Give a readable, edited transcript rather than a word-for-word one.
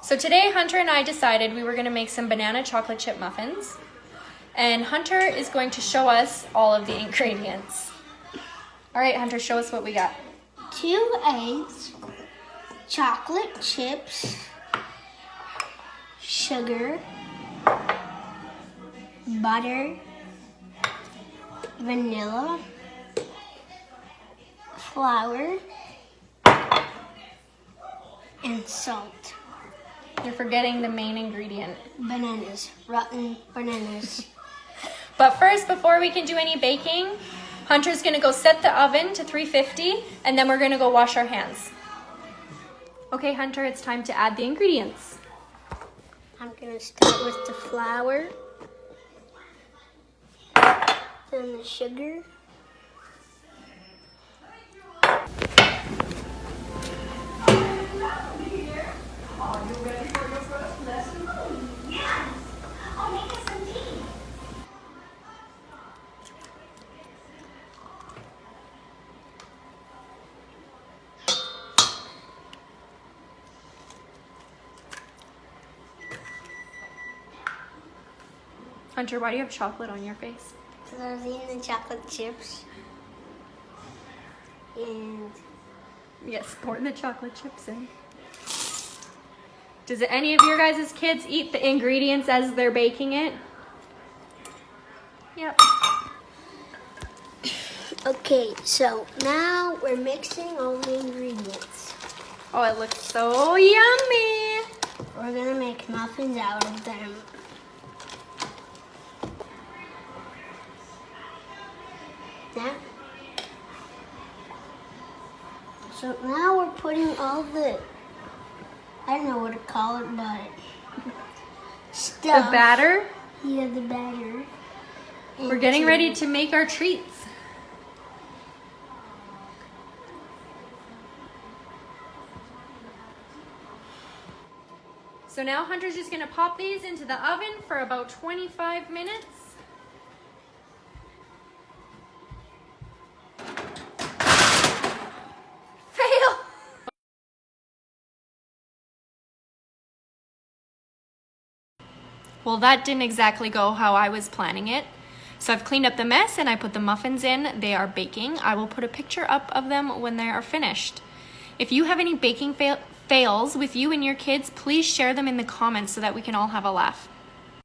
So today Hunter and I decided we were going to make some banana chocolate chip muffins. And Hunter is going to show us all of the ingredients. All right, Hunter, show us what we got. 2 eggs, chocolate chips, sugar, butter, vanilla, flour, and salt. You're forgetting the main ingredient. Bananas, rotten bananas. But first, before we can do any baking, Hunter's gonna go set the oven to 350, and then we're gonna go wash our hands. Okay, Hunter, it's time to add the ingredients. I'm gonna start with the flour, then the sugar, Hunter, why do you have chocolate on your face? because I was eating the chocolate chips, and Yes, pour the chocolate chips in. Does any of your guys' kids eat the ingredients as they're baking it? Yep. okay, so now we're mixing all the ingredients. Oh, it looks so yummy. We're gonna make muffins out of them. Yeah. So now we're putting all the, I don't know what to call it, but stuff. The batter. Yeah, the batter. We're getting ready to make our treats. So now Hunter's just gonna pop these into the oven for about 25 minutes. Fail! Well, that didn't exactly go how I was planning it. So I've cleaned up the mess and I put the muffins in. They are baking. I will put a picture up of them when they are finished. If you have any baking fails with you and your kids, please share them in the comments so that we can all have a laugh.